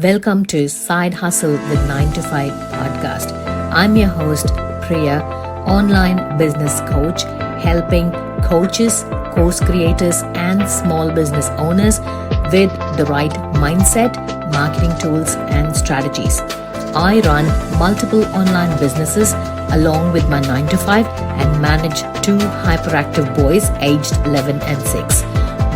Welcome to Side Hustle with 9 to 5 podcast. I'm your host, Priya, online business coach, helping coaches, course creators, and small business owners with the right mindset, marketing tools, and strategies. I run multiple online businesses along with my 9 to 5 and manage 2 hyperactive boys aged 11 and 6.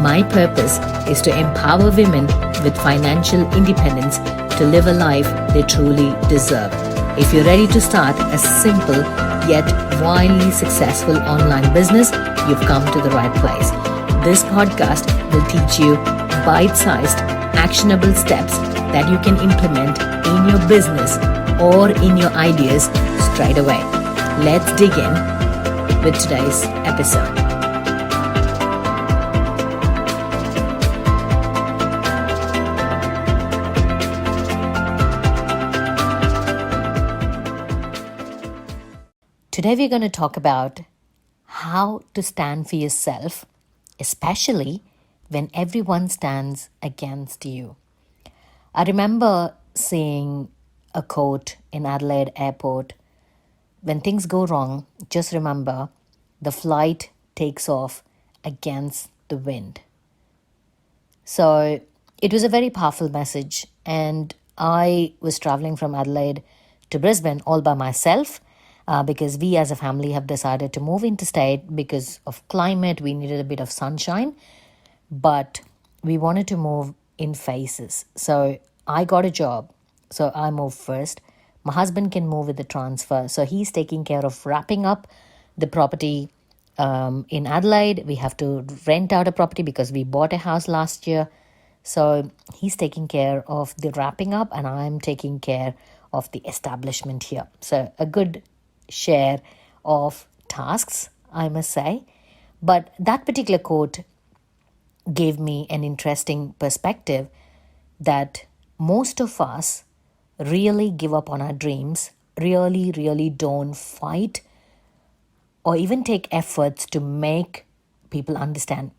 My purpose is to empower women with financial independence to live a life they truly deserve. If you're ready to start a simple yet wildly successful online business, you've come to the right place. This podcast will teach you bite-sized, actionable steps that you can implement in your business or in your ideas straight away. Let's dig in with today's episode. Today we're going to talk about how to stand for yourself, especially when everyone stands against you. I remember seeing a quote in Adelaide Airport: when things go wrong, just remember the flight takes off against the wind. So it was a very powerful message, and I was traveling from Adelaide to Brisbane all by myself. Because we as a family have decided to move interstate because of climate. We needed a bit of sunshine, but we wanted to move in phases. So I got a job, so I moved first. My husband can move with the transfer, so he's taking care of wrapping up the property in Adelaide. We have to rent out a property because we bought a house last year. So he's taking care of the wrapping up and I'm taking care of the establishment here. So a good share of tasks, I must say. But that particular quote gave me an interesting perspective that most of us really give up on our dreams, really don't fight or even take efforts to make people understand.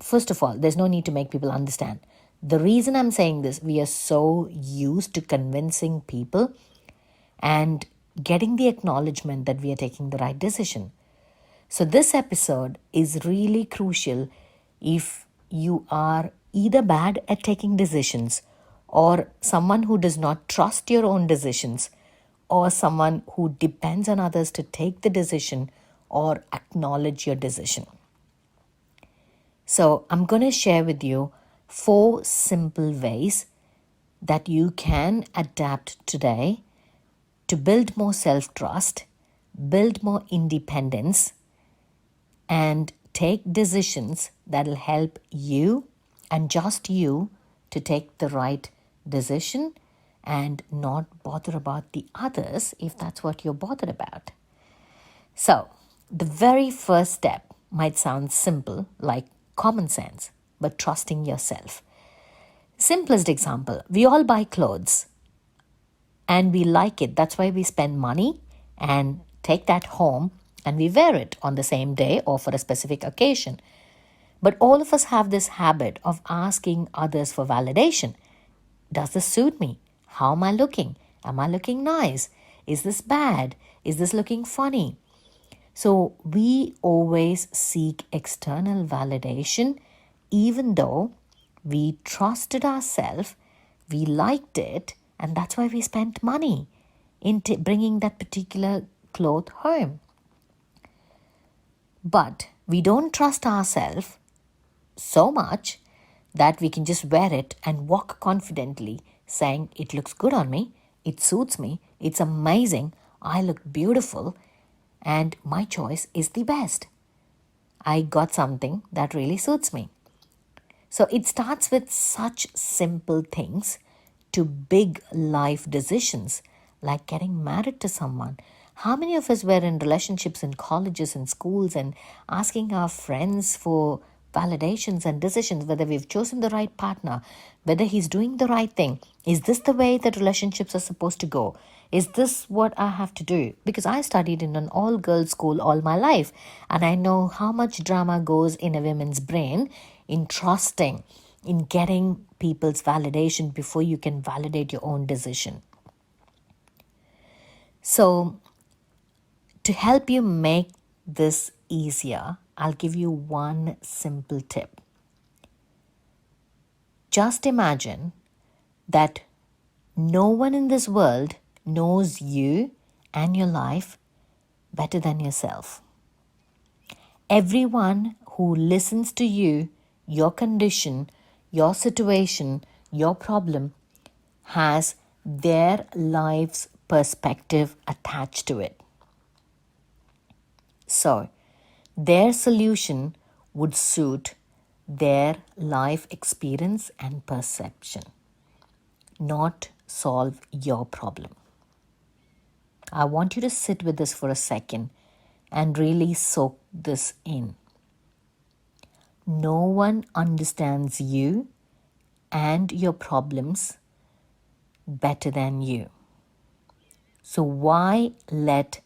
First of all, there's no need to make people understand. The reason I'm saying this, we are so used to convincing people and getting the acknowledgement that we are taking the right decision. So this episode is really crucial if you are either bad at taking decisions, or someone who does not trust your own decisions, or someone who depends on others to take the decision or acknowledge your decision. So I'm going to share with you 4 simple ways that you can adapt today to build more self-trust, build more independence, and take decisions that will help you and just you to take the right decision and not bother about the others if that's what you're bothered about. So, the very first step might sound simple, like common sense, but trusting yourself. Simplest example, we all buy clothes. And we like it. That's why we spend money and take that home and we wear it on the same day or for a specific occasion. But all of us have this habit of asking others for validation. Does this suit me? How am I looking? Am I looking nice? Is this bad? Is this looking funny? So we always seek external validation, even though we trusted ourselves, we liked it, and that's why we spent money into bringing that particular cloth home. But we don't trust ourselves so much that we can just wear it and walk confidently saying, it looks good on me, it suits me, it's amazing, I look beautiful, and my choice is the best. I got something that really suits me. So it starts with such simple things to big life decisions like getting married to someone. How many of us were in relationships in colleges and schools and asking our friends for validations and decisions, whether we've chosen the right partner, whether he's doing the right thing? Is this the way that relationships are supposed to go? Is this what I have to do? Because I studied in an all-girls school all my life, and I know how much drama goes in a woman's brain in trusting, in getting people's validation before you can validate your own decision. So, to help you make this easier, I'll give you one simple tip. Just imagine that no one in this world knows you and your life better than yourself. Everyone who listens to you, your condition, your situation, your problem, has their life's perspective attached to it. So, their solution would suit their life experience and perception, not solve your problem. I want you to sit with this for a second and really soak this in. No one understands you and your problems better than you. So why let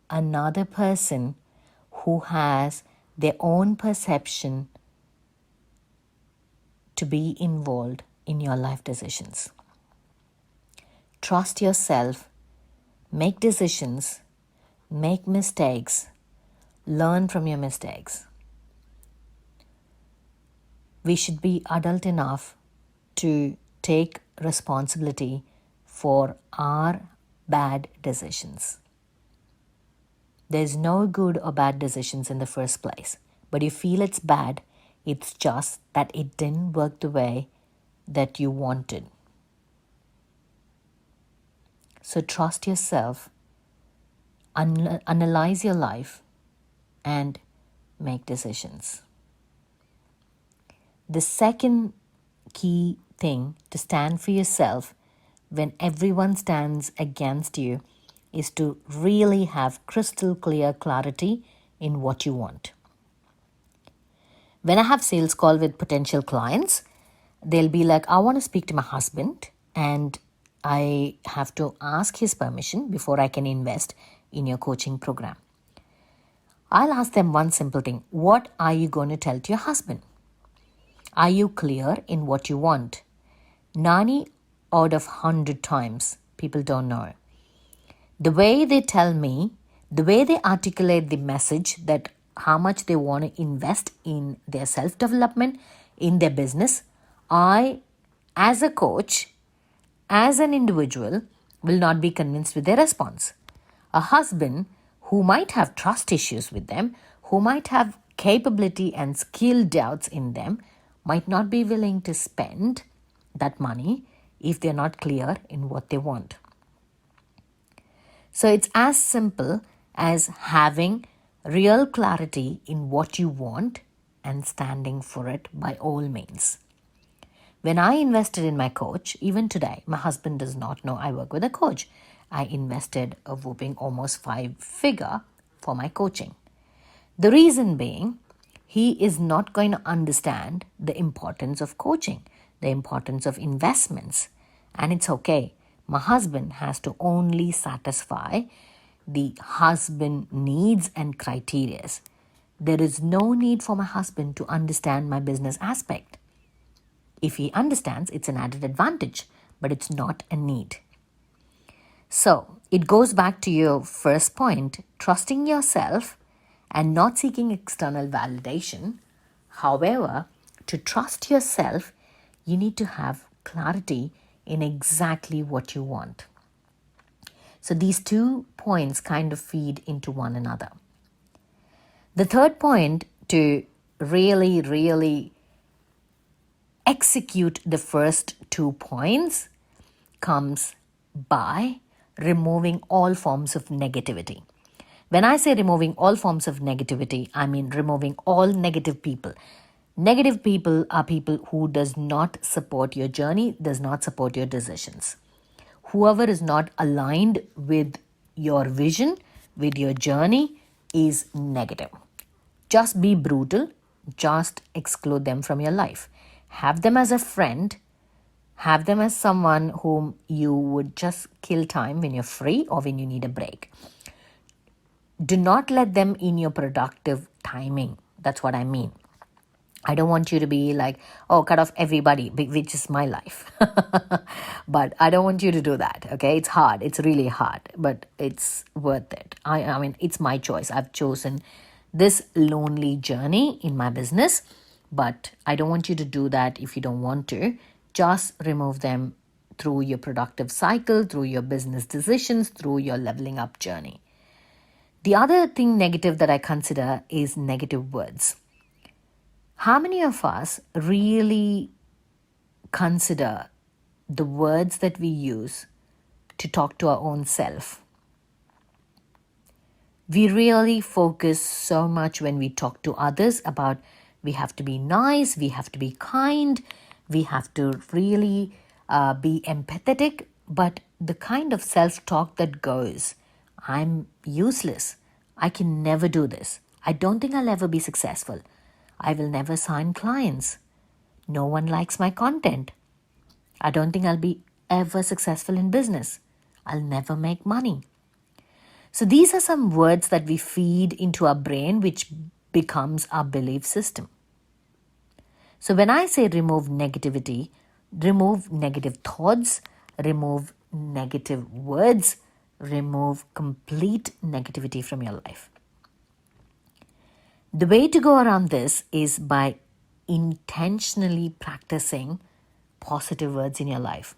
another person who has their own perception to be involved in your life decisions? Trust yourself, make decisions, make mistakes, learn from your mistakes. We should be adult enough to take responsibility for our bad decisions. There's no good or bad decisions in the first place, but you feel it's bad, it's just that it didn't work the way that you wanted. So trust yourself, analyze your life, and make decisions. The second key thing to stand for yourself when everyone stands against you is to really have crystal clear clarity in what you want. When I have sales call with potential clients, they'll be like, I want to speak to my husband and I have to ask his permission before I can invest in your coaching program. I'll ask them one simple thing. What are you going to tell to your husband? Are you clear in what you want? 90 out of 100 times, people don't know. The way they tell me, the way they articulate the message that how much they want to invest in their self-development, in their business, I, as a coach, as an individual, will not be convinced with their response. A husband who might have trust issues with them, who might have capability and skill doubts in them, might not be willing to spend that money if they're not clear in what they want. So it's as simple as having real clarity in what you want and standing for it by all means. When I invested in my coach, even today, my husband does not know I work with a coach. I invested a whopping almost 5-figure for my coaching. The reason being, he is not going to understand the importance of coaching, the importance of investments. And it's okay. My husband has to only satisfy the husband needs and criteria. There is no need for my husband to understand my business aspect. If he understands, it's an added advantage, but it's not a need. So it goes back to your first point, trusting yourself and not seeking external validation. However, to trust yourself, you need to have clarity in exactly what you want. So these 2 points kind of feed into one another. The third point to really execute the first 2 points comes by removing all forms of negativity. When I say removing all forms of negativity, I mean removing all negative people. Negative people are people who does not support your journey, does not support your decisions. Whoever is not aligned with your vision, with your journey, is negative. Just be brutal. Just exclude them from your life. Have them as a friend. Have them as someone whom you would just kill time when you're free or when you need a break. Do not let them in your productive timing. That's what I mean. I don't want you to be like, oh, cut off everybody, which is my life. But I don't want you to do that, okay? It's hard. It's really hard, but it's worth it. I mean, it's my choice. I've chosen this lonely journey in my business, but I don't want you to do that if you don't want to. Just remove them through your productive cycle, through your business decisions, through your leveling up journey. The other thing negative that I consider is negative words. How many of us really consider the words that we use to talk to our own self? We really focus so much when we talk to others about we have to be nice, we have to be kind, we have to really be empathetic, but the kind of self-talk that goes, I'm useless, I can never do this, I don't think I'll ever be successful, I will never sign clients, no one likes my content, I don't think I'll be ever successful in business, I'll never make money. So these are some words that we feed into our brain, which becomes our belief system. So when I say remove negativity, remove negative thoughts, remove negative words, remove complete negativity from your life. The way to go around this is by intentionally practicing positive words in your life.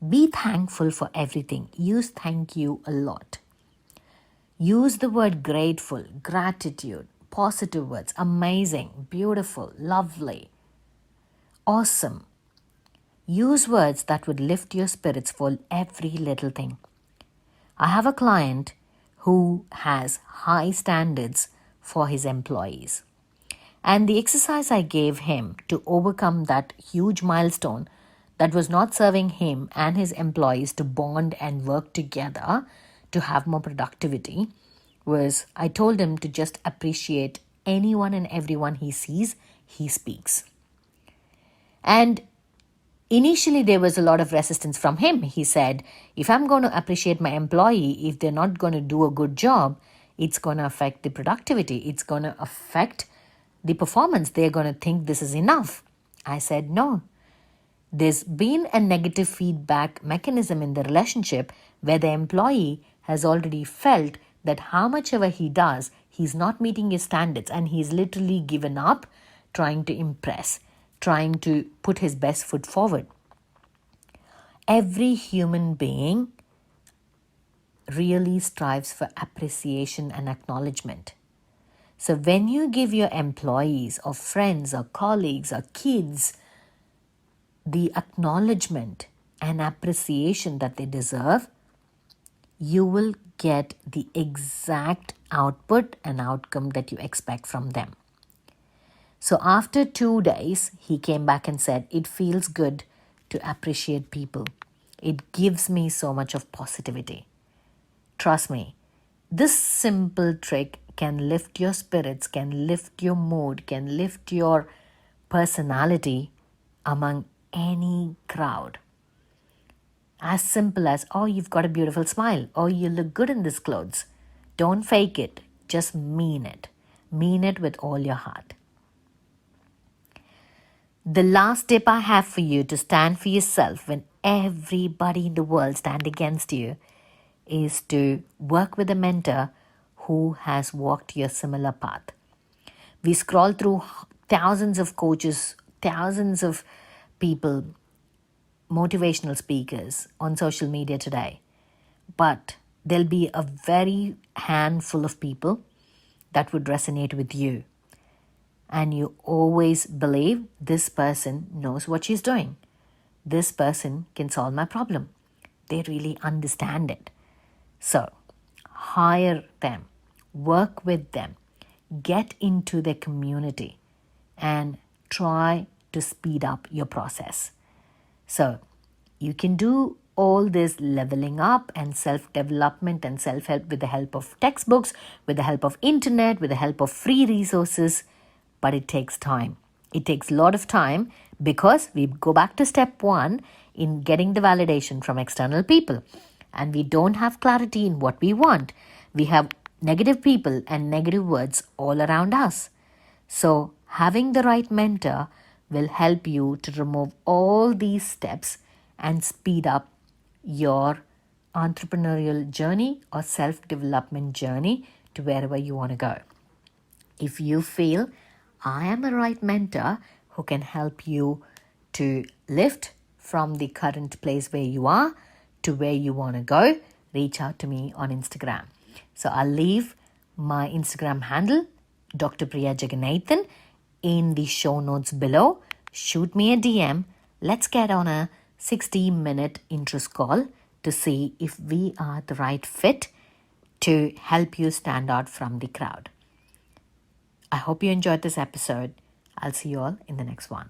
Be thankful for everything. Use thank you a lot. Use the word grateful, gratitude, positive words, amazing, beautiful, lovely, awesome. Use words that would lift your spirits for every little thing. I have a client who has high standards for his employees. And the exercise I gave him to overcome that huge milestone that was not serving him and his employees to bond and work together to have more productivity was I told him to just appreciate anyone and everyone he sees, he speaks. And initially there was a lot of resistance from him. He said, if I'm going to appreciate my employee, if they're not going to do a good job, it's going to affect the productivity. It's going to affect the performance. They're going to think this is enough. I said, no. There's been a negative feedback mechanism in the relationship where the employee has already felt that how much ever he does, he's not meeting his standards and he's literally given up trying to impress, trying to put his best foot forward. Every human being really strives for appreciation and acknowledgement. So when you give your employees or friends or colleagues or kids the acknowledgement and appreciation that they deserve, you will get the exact output and outcome that you expect from them. So after 2 days, he came back and said, it feels good to appreciate people. It gives me so much of positivity. Trust me, this simple trick can lift your spirits, can lift your mood, can lift your personality among any crowd. As simple as, oh, you've got a beautiful smile. Oh, you look good in these clothes. Don't fake it. Just mean it. Mean it with all your heart. The last tip I have for you to stand for yourself when everybody in the world stand against you is to work with a mentor who has walked your similar path. We scroll through thousands of coaches, thousands of people, motivational speakers on social media today. But there'll be a very handful of people that would resonate with you. And you always believe this person knows what she's doing. This person can solve my problem. They really understand it. So hire them, work with them, get into their community and try to speed up your process. So you can do all this leveling up and self-development and self-help with the help of textbooks, with the help of internet, with the help of free resources, but it takes time. It takes a lot of time because we go back to step 1 in getting the validation from external people. And we don't have clarity in what we want. We have negative people and negative words all around us. So Having the right mentor will help you to remove all these steps and speed up your entrepreneurial journey or self development journey to wherever you want to go. If you feel I am a right mentor who can help you to lift from the current place where you are to where you want to go, reach out to me on Instagram. So I'll leave my Instagram handle, Dr. Priya Jagannathan, in the show notes below. Shoot me a DM. Let's get on a 60-minute interest call to see if we are the right fit to help you stand out from the crowd. I hope you enjoyed this episode. I'll see you all in the next one.